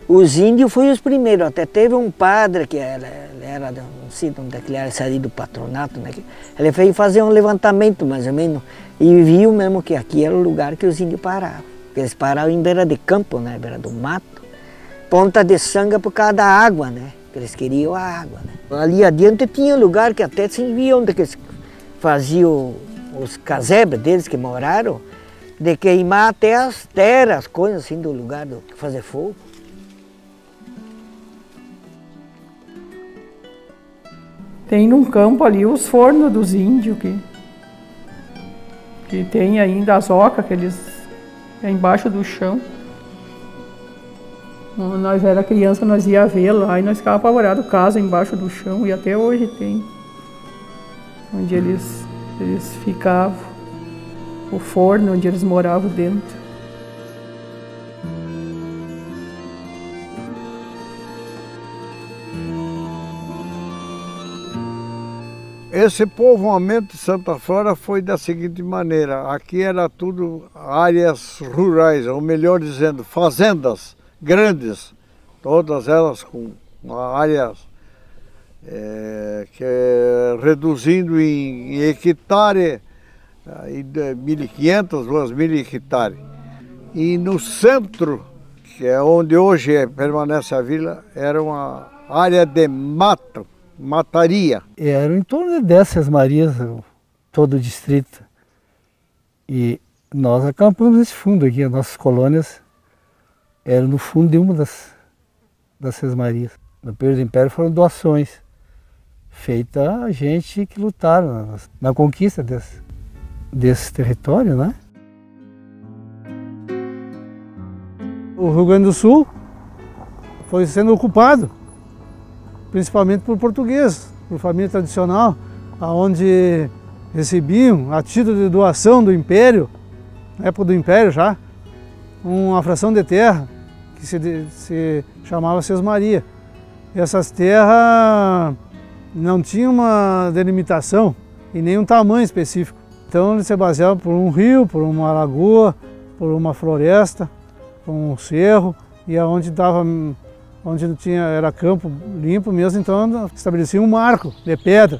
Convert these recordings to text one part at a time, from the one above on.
Os índios foram os primeiros, até teve um padre que era não sei onde ele era saído do patronato, né? Ele veio fazer um levantamento mais ou menos e viu mesmo que aqui era o lugar que os índios paravam. Eles paravam em beira de campo, né? Beira do mato, ponta de sanga por causa da água, né? Eles queriam a água, né? Ali adiante tinha um lugar que até se via onde que eles faziam os casebres deles que moraram, de queimar até as terras, as coisas assim do lugar do fazer fogo. Tem num campo ali os fornos dos índios, que tem ainda as ocas, que eles é embaixo do chão. Quando nós era criança, nós ia ver lá e nós ficava apavorado, casa embaixo do chão, e até hoje tem. Onde eles ficavam, o forno onde eles moravam dentro. Esse povoamento de Santa Flora foi da seguinte maneira: aqui era tudo áreas rurais, ou melhor dizendo, fazendas grandes, todas elas com áreas reduzindo em hectare, 1.500, 2.000 hectares. E no centro, que é onde hoje permanece a vila, era uma área de mato, mataria. Eram em torno de 10 sesmarias, todo o distrito. E nós acampamos nesse fundo aqui, as nossas colônias eram no fundo de uma das sesmarias. No período do Império foram doações feitas a gente que lutaram na conquista desse território, né? O Rio Grande do Sul foi sendo ocupado, principalmente por portugueses, por família tradicional, onde recebiam, a título de doação do Império, na época do Império já, uma fração de terra que se chamava Sesmaria. E essas terras não tinham uma delimitação e nem um tamanho específico. Então eles se baseavam por um rio, por uma lagoa, por uma floresta, por um cerro, e onde não tinha, era campo limpo mesmo, então estabelecia um marco de pedra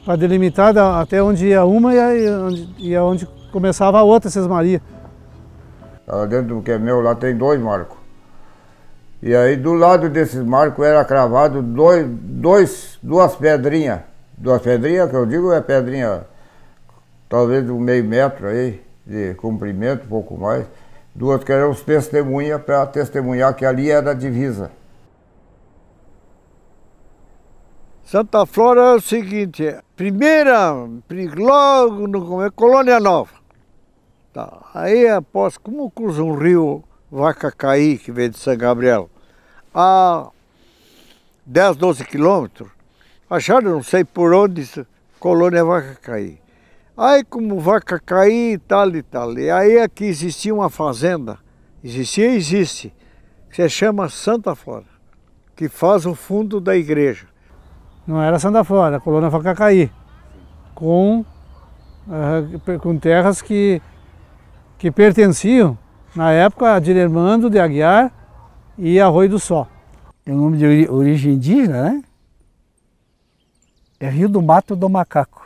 para delimitar até onde ia uma e onde começava a outra sesmaria. Lá dentro do que é meu, lá tem 2 marcos. E aí do lado desses marcos era cravado duas pedrinhas. 2 pedrinhas, que eu digo, é pedrinha talvez de 1/2 metro aí, de comprimento, um pouco mais. 2 que eram os testemunhas para testemunhar que ali era a divisa. Santa Flora é o seguinte, logo no começo, Colônia Nova. Tá. Aí após, como cruza um rio Vacacaí, que vem de São Gabriel, a 10, 12 quilômetros, acharam, não sei por onde, Colônia Vacacaí. Aí como Vacacaí e tal, e aí aqui existia uma fazenda, existia e existe, que se chama Santa Flora, que faz o fundo da igreja. Não era Santa Flora, a Colônia Vacacaí, com terras que pertenciam, na época, a Dilermando de Aguiar e Arroio do Sol. É o nome de origem indígena, né? É Rio do Mato do Macaco.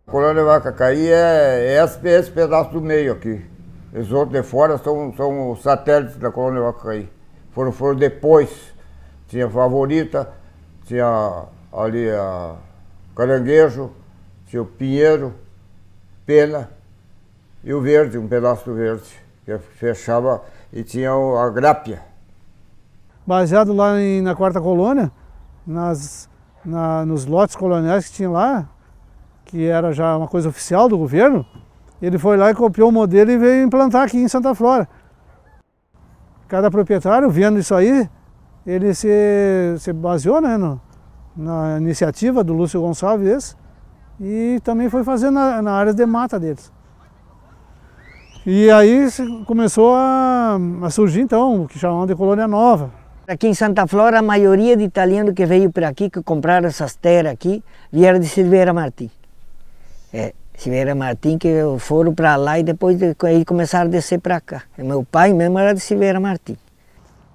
A Colônia Vacacaí é esse pedaço do meio aqui. Os outros de fora são os satélites da Colônia Vacacaí. Foram depois. Tinha Favorita, tinha ali a Caranguejo, tinha o Pinheiro, Pena e o Verde, um pedaço do Verde, que fechava, e tinha a Grápia. Baseado lá na 4ª colônia, nos lotes coloniais que tinha lá, que era já uma coisa oficial do governo, ele foi lá e copiou o modelo e veio implantar aqui em Santa Flora. Cada proprietário, vendo isso aí, ele se baseou, né, na iniciativa do Lúcio Gonçalves e também foi fazendo na área de mata deles. E aí começou a surgir então o que chamam de Colônia Nova. Aqui em Santa Flora, a maioria de italianos que veio para aqui, que compraram essas terras aqui, vieram de Silveira Martins. Silveira Martins que foram para lá e depois aí começaram a descer para cá. Meu pai mesmo era de Silveira Martins.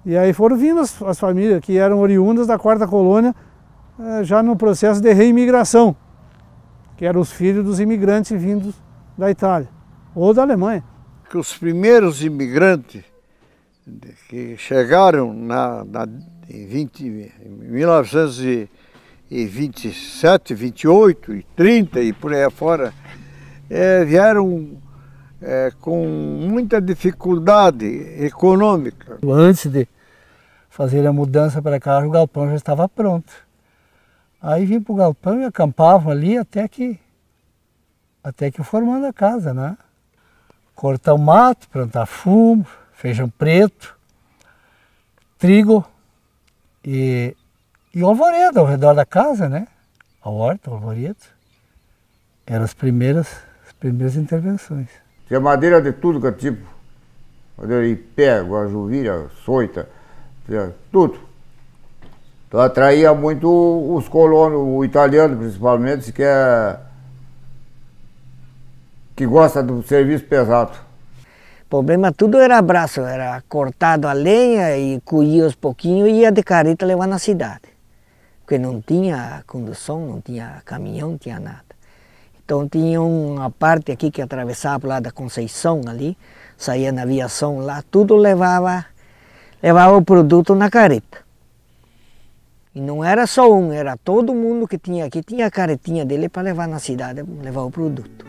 E aí foram vindo as famílias que eram oriundas da quarta colônia, já no processo de reimigração, que eram os filhos dos imigrantes vindos da Itália ou da Alemanha. Que os primeiros imigrantes que chegaram em 1927, 28 e 30 e por aí afora, vieram com muita dificuldade econômica. Antes de fazer a mudança para cá, o galpão já estava pronto. Aí vim para o galpão e acampavam ali até que formando a casa, né? Cortar o mato, plantar fumo, feijão preto, trigo e o arvoredo ao redor da casa, né? A horta, o arvoredo. Eram as primeiras intervenções. Tinha madeira de tudo que é tipo. Madeira de pé, guajuvíria, soita, tudo. Então atraía muito os colonos, o italiano principalmente, que gosta do serviço pesado. O problema tudo era braço, era cortado a lenha e colhia aos pouquinhos e ia de carreta levar na cidade. Porque não tinha condução, não tinha caminhão, não tinha nada. Então tinha uma parte aqui que atravessava para lá da Conceição ali, saía na aviação lá, tudo levava o produto na carreta. E não era só um, era todo mundo que tinha aqui, tinha a carretinha dele para levar na cidade, levar o produto.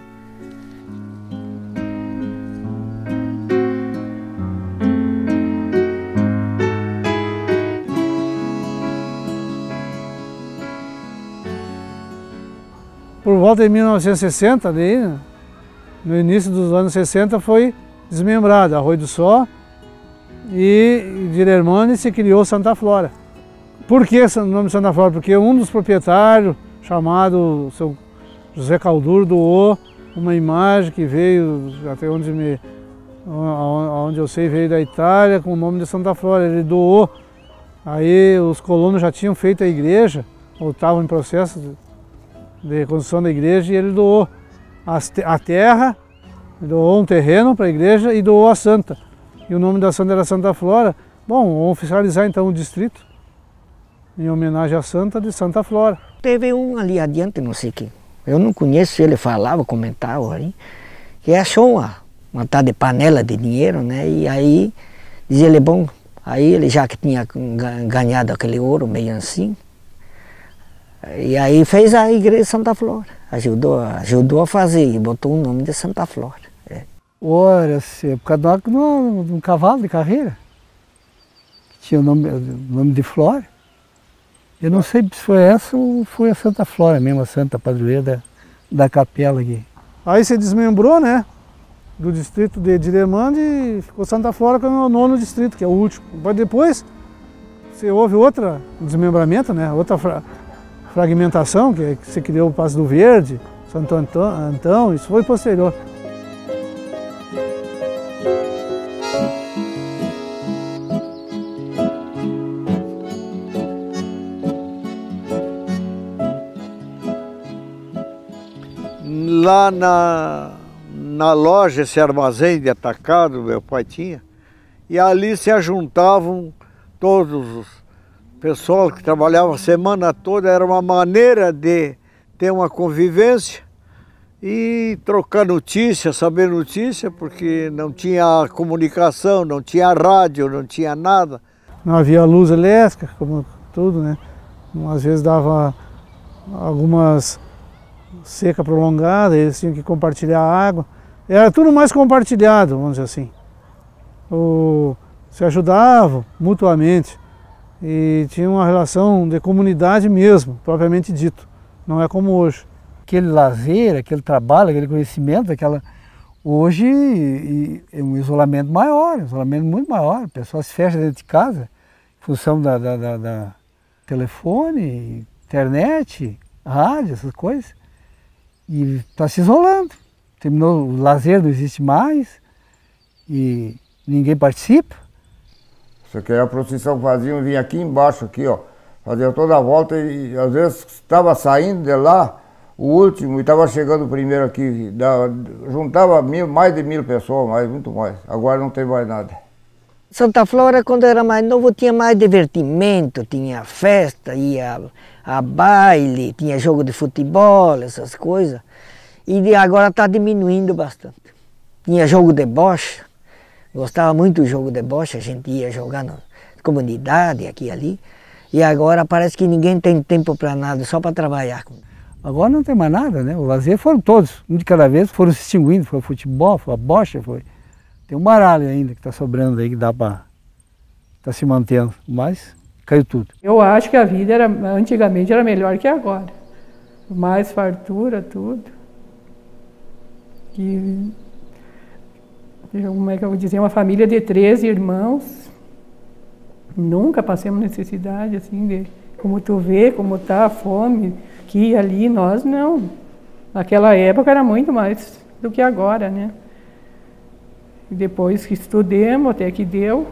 Por volta de 1960, daí, no início dos anos 60, foi desmembrado Arroio do Sol e de Irmã se criou Santa Flora. Por que o nome Santa Flora? Porque um dos proprietários, chamado seu José Calduro, doou uma imagem que veio, até onde eu sei, veio da Itália, com o nome de Santa Flora. Ele doou, aí os colonos já tinham feito a igreja, ou estavam em processo de construção da igreja, e ele doou a terra, doou um terreno para a igreja e doou a santa. E o nome da santa era Santa Flora. Bom, vamos oficializar então o distrito, em homenagem à santa de Santa Flora. Teve um ali adiante, não sei quem, eu não conheço, ele falava, comentava ali, que achou uma tal de panela de dinheiro, né? E aí dizia ele, bom, aí ele já que tinha ganhado aquele ouro meio assim, e aí fez a igreja Santa Flora, ajudou a fazer e botou o nome de Santa Flora. Ora, por causa de um cavalo de carreira, que tinha o nome de Flora. Eu não sei se foi essa ou foi a Santa Flora mesmo, a santa padroeira da capela aqui. Aí se desmembrou, né, do distrito de Diremande e ficou Santa Flora, que é o 9º distrito, que é o último. Mas depois houve outro desmembramento, né, outra fragmentação, que se criou o Passo do Verde, Santo Antão, isso foi posterior. Lá na loja, esse armazém de atacado, meu pai tinha, e ali se ajuntavam todos os pessoal que trabalhava a semana toda, era uma maneira de ter uma convivência e trocar notícia, saber notícia, porque não tinha comunicação, não tinha rádio, não tinha nada. Não havia luz elétrica, como tudo, né? Às vezes dava algumas seca prolongada, eles tinham que compartilhar a água. Era tudo mais compartilhado, vamos dizer assim. Se ajudavam mutuamente e tinha uma relação de comunidade mesmo, propriamente dito. Não é como hoje. Aquele lazer, aquele trabalho, aquele conhecimento, hoje é um isolamento maior, um isolamento muito maior. A pessoa se fecha dentro de casa, em função da telefone, internet, rádio, essas coisas. E está se isolando. Terminou, o lazer não existe mais e ninguém participa. Isso aqui era a procissão que faziam, vinha aqui embaixo, aqui, ó, fazia toda a volta e às vezes estava saindo de lá, o último, e estava chegando o primeiro aqui, juntava mais de 1000 pessoas, muito mais. Agora não tem mais nada. Santa Flora, quando eu era mais novo, tinha mais divertimento, tinha festa, ia a baile, tinha jogo de futebol, essas coisas. E agora está diminuindo bastante. Tinha jogo de bocha, gostava muito do jogo de bocha, a gente ia jogar na comunidade, aqui e ali. E agora parece que ninguém tem tempo para nada, só para trabalhar. Agora não tem mais nada, né? O lazer foram todos, um de cada vez, foram se extinguindo, foi o futebol, foi a bocha, foi... Tem um baralho ainda que está sobrando aí, que dá para... Está se mantendo, mas caiu tudo. Eu acho que a vida antigamente era melhor que agora. Mais fartura, tudo. E, como é que eu vou dizer, uma família de 13 irmãos. Nunca passamos necessidade, assim, de como tu vê, como está a fome, aqui e ali, nós não. Naquela época era muito mais do que agora, né? E depois que estudemos, até que deu,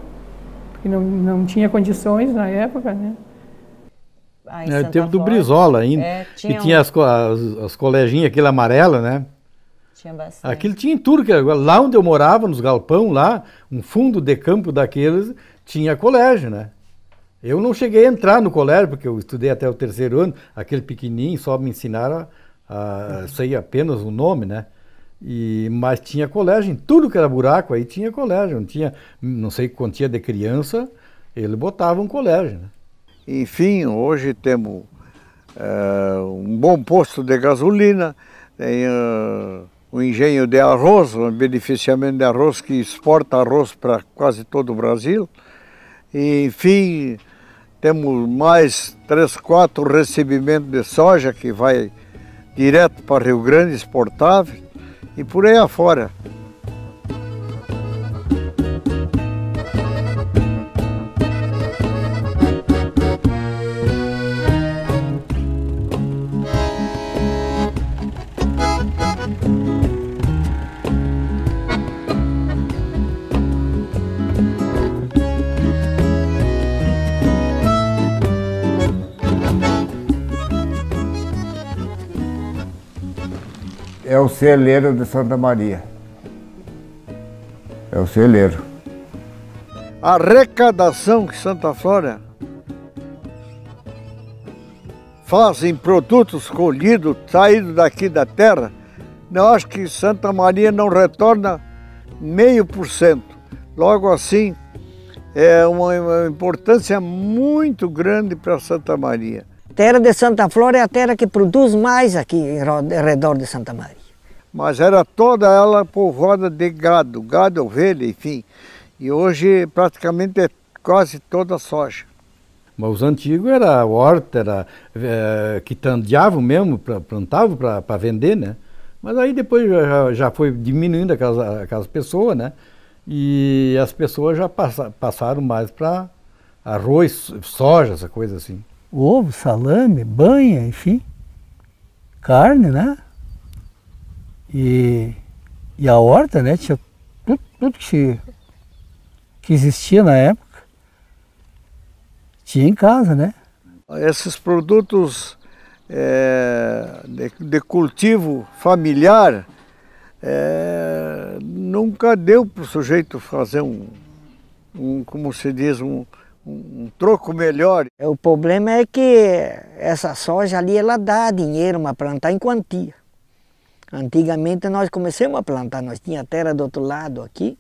porque não tinha condições na época, né? É o tempo do Brizola ainda. E tinha as coleginhas, aquele amarelo, né? Tinha bastante. Aquilo tinha em tudo. Lá onde eu morava, nos galpão, lá, um fundo de campo daqueles, tinha colégio, né? Eu não cheguei a entrar no colégio, porque eu estudei até o 3º ano, aquele pequenininho, só me ensinaram sei apenas o nome, né? Mas tinha colégio, em tudo que era buraco aí tinha colégio, não sei quantia de criança, ele botava um colégio, né? Enfim, hoje temos um bom posto de gasolina, tem um engenho de arroz, um beneficiamento de arroz que exporta arroz para quase todo o Brasil. E, enfim, temos mais 3, 4 recebimentos de soja que vai direto para Rio Grande, exportável, e por aí afora. É o celeiro de Santa Maria. É o celeiro. A arrecadação que Santa Flora faz em produtos colhidos, saídos daqui da terra, eu acho que Santa Maria não retorna 0,5%. Logo assim, é uma importância muito grande para Santa Maria. A terra de Santa Flora é a terra que produz mais aqui ao redor de Santa Maria. Mas era toda ela povoada de gado, ovelha, enfim. E hoje praticamente é quase toda soja. Mas os antigos era horta, era quitandeavam mesmo, plantavam para vender, né? Mas aí depois já foi diminuindo aquelas pessoas, né? E as pessoas já passaram mais para arroz, soja, essa coisa assim. Ovo, salame, banha, enfim, carne, né? E a horta, né? Tinha tudo que existia na época, tinha em casa, né? Esses produtos de cultivo familiar nunca deu para o sujeito fazer como se diz, um troco melhor. O problema é que essa soja ali, ela dá dinheiro para plantar em quantia. Antigamente nós começamos a plantar, nós tínhamos terra do outro lado aqui,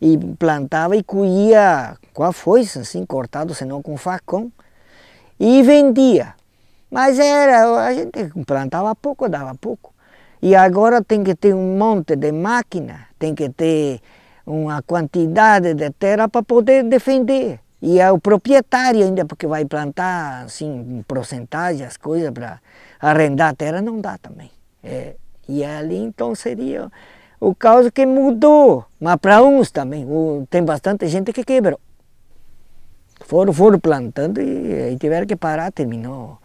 e plantava e colhia com a foice, assim, cortado, senão com facão, e vendia. Mas a gente plantava pouco, dava pouco. E agora tem que ter um monte de máquina, tem que ter uma quantidade de terra para poder defender. E é o proprietário ainda, porque vai plantar assim, em porcentagem, as coisas para arrendar a terra, não dá também. E ali então seria o caso que mudou, mas para uns também, tem bastante gente que quebrou. Foram plantando e tiveram que parar, terminou.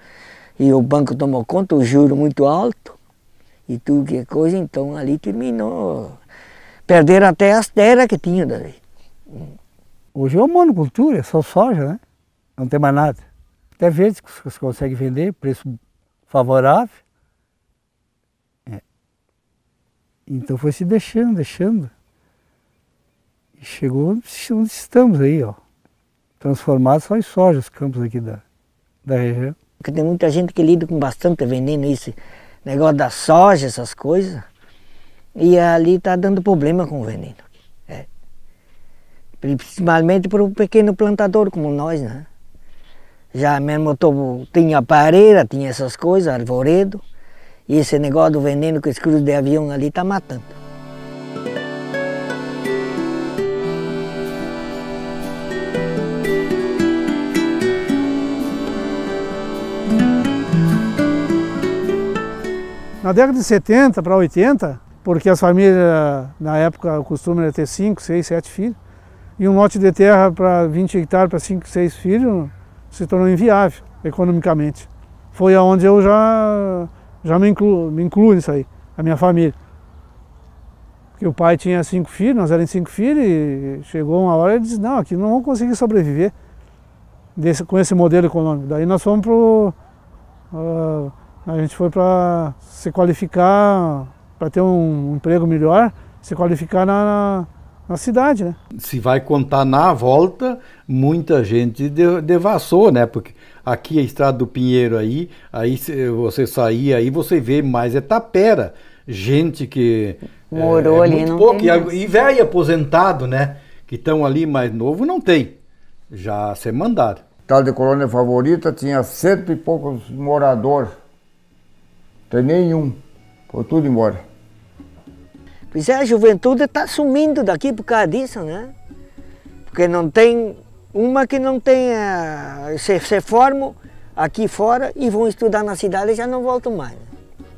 E o banco tomou conta, o juro muito alto e tudo que coisa, então ali terminou. Perderam até as terras que tinham daí. Hoje é uma monocultura, é só soja, né? Não tem mais nada. Até verde que você consegue vender, preço favorável. Então foi se deixando. chegou onde estamos aí, ó. Transformados só em soja os campos aqui da região. Porque tem muita gente que lida com bastante veneno, esse negócio da soja, essas coisas. E ali está dando problema com o veneno. É. Principalmente para o pequeno plantador como nós, né? Já mesmo tinha pareira, tinha essas coisas, arvoredo. E esse negócio do veneno que os cruzes de avião ali está matando. Na década de 70 para 80, porque as famílias, na época, o costume era ter 5, 6, 7 filhos, e um lote de terra para 20 hectares para 5, 6 filhos se tornou inviável economicamente. Foi aonde eu já me incluo nisso aí, a minha família. Porque o pai tinha 5 filhos, nós éramos 5 filhos, e chegou uma hora e disse, não, aqui não vamos conseguir sobreviver com esse modelo econômico. Daí nós fomos a gente foi para se qualificar, para ter um emprego melhor, se qualificar na cidade, né? Se vai contar na volta, muita gente devassou, né? Porque aqui a Estrada do Pinheiro aí você sair aí, você vê mais tapera. Gente que morou ali, muito não pouco, tem mais. E velho aposentado, né? Que estão ali mais novo, não tem. Já se mandaram. Tal de colônia favorita tinha 100 e poucos moradores. Tem nenhum. Foi tudo embora. Pois é, a juventude está sumindo daqui por causa disso, né? Porque não tem uma que não tenha, se formam aqui fora e vão estudar na cidade e já não voltam mais. Né?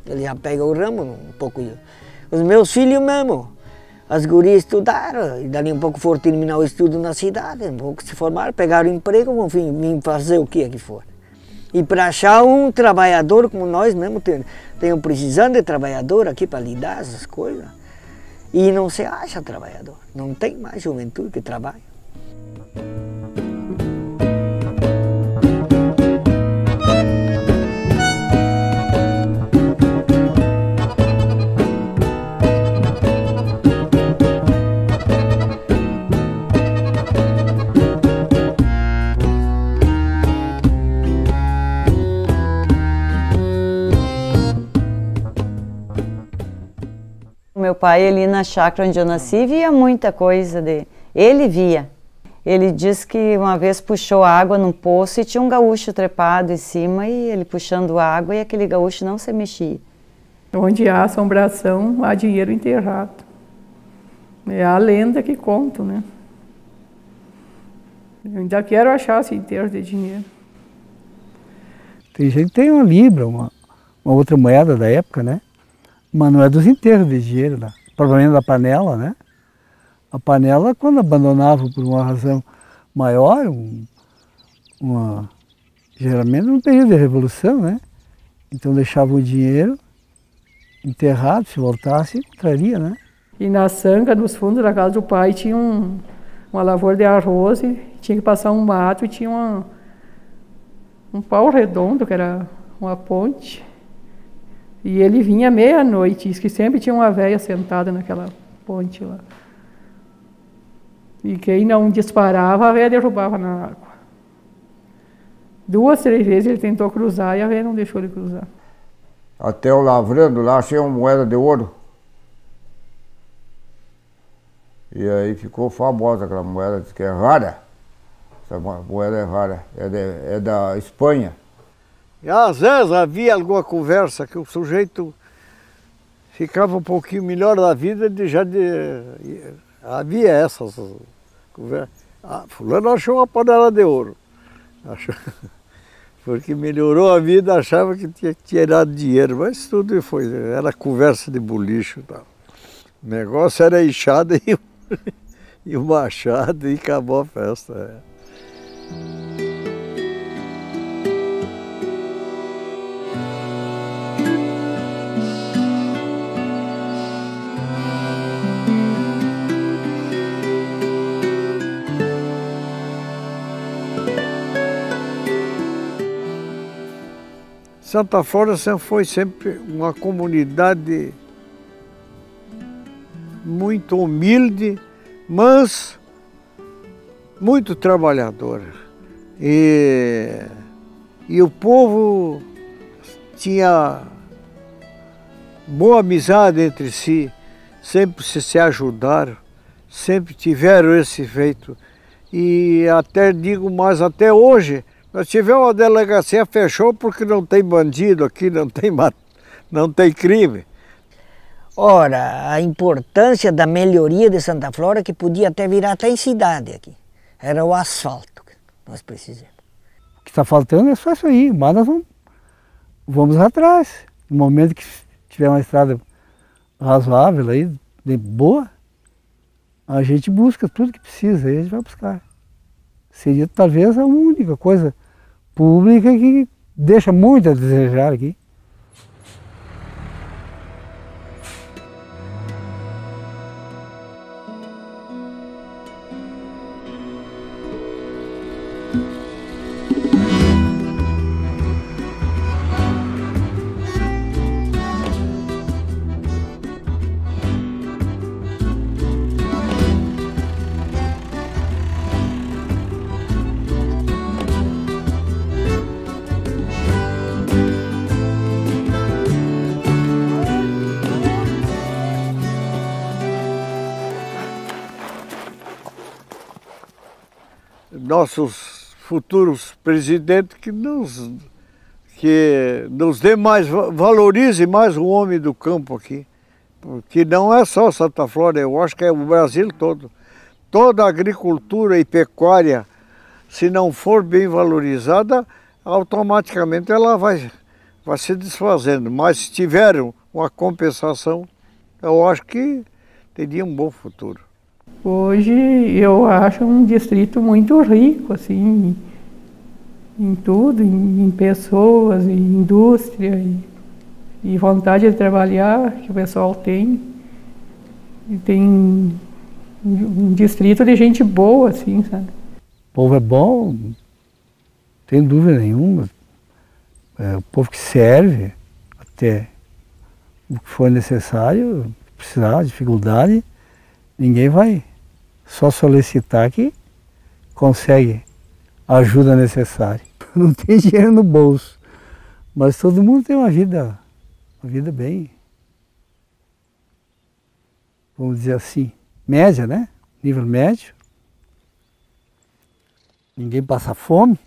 Eles já pegam o ramo um pouco. Os meus filhos mesmo, as gurias estudaram e dali um pouco foram terminar o estudo na cidade, um pouco se formaram, pegaram emprego, vão vir fazer o que aqui fora. E para achar um trabalhador como nós mesmo, tenho precisando de trabalhador aqui para lidar essas coisas. E não se acha trabalhador, não tem mais juventude que trabalha. Meu pai ali na chácara onde eu nasci via muita coisa ele via. Ele disse que uma vez puxou água num poço e tinha um gaúcho trepado em cima e ele puxando água e aquele gaúcho não se mexia. Onde há assombração, há dinheiro enterrado. É a lenda que conto, né? Eu ainda quero achar esse enterro de dinheiro. Tem gente que tem uma libra, uma outra moeda da época, né? Mas não é dos enterros de dinheiro, né? Provavelmente da panela, né? A panela, quando abandonava por uma razão maior, geralmente num período de revolução, né? Então deixava o dinheiro enterrado, se voltasse, encontraria, né? E na sanga, nos fundos da casa do pai, tinha uma lavoura de arroz e tinha que passar um mato e tinha um pau redondo, que era uma ponte. E ele vinha meia-noite, diz que sempre tinha uma velha sentada naquela ponte lá. E quem não disparava, a velha derrubava na água. 2, 3 vezes ele tentou cruzar e a velha não deixou ele cruzar. Até eu lavrando lá, achei uma moeda de ouro. E aí ficou famosa aquela moeda, diz que é rara. Essa moeda é rara, é da Espanha. E às vezes havia alguma conversa que o sujeito ficava um pouquinho melhor da vida, havia essas conversas. Ah, fulano achou uma panela de ouro. Porque melhorou a vida, achava que tinha tirado dinheiro, mas tudo era conversa de bolicho. Tá? O negócio era a enxada e o machado e acabou a festa. Santa Flora foi sempre uma comunidade muito humilde, mas muito trabalhadora. E o povo tinha boa amizade entre si, sempre se ajudaram, sempre tiveram esse feito. E até digo mais, até hoje, nós tivemos uma delegacia, fechou porque não tem bandido aqui, não tem crime. Ora, a importância da melhoria de Santa Flora, que podia até virar até em cidade aqui, era o asfalto que nós precisamos. O que está faltando é só isso aí, mas nós vamos atrás. No momento que tiver uma estrada razoável aí, boa, a gente busca tudo que precisa, aí a gente vai buscar. Seria talvez a única coisa pública que deixa muito a desejar aqui. Nossos futuros presidentes que nos dê mais, valorize mais o homem do campo aqui. Porque não é só Santa Flora, eu acho que é o Brasil todo. Toda a agricultura e pecuária, se não for bem valorizada, automaticamente ela vai se desfazendo. Mas se tiver uma compensação, eu acho que teria um bom futuro. Hoje eu acho um distrito muito rico, assim, em tudo, em pessoas, em indústria e vontade de trabalhar que o pessoal tem. E tem um distrito de gente boa, assim, sabe? O povo é bom, não tem dúvida nenhuma. É o povo que serve até o que for necessário, precisar, dificuldade, ninguém vai só solicitar que consegue a ajuda necessária. Não tem dinheiro no bolso, mas todo mundo tem uma vida bem, vamos dizer assim, média, né? Nível médio. Ninguém passa fome.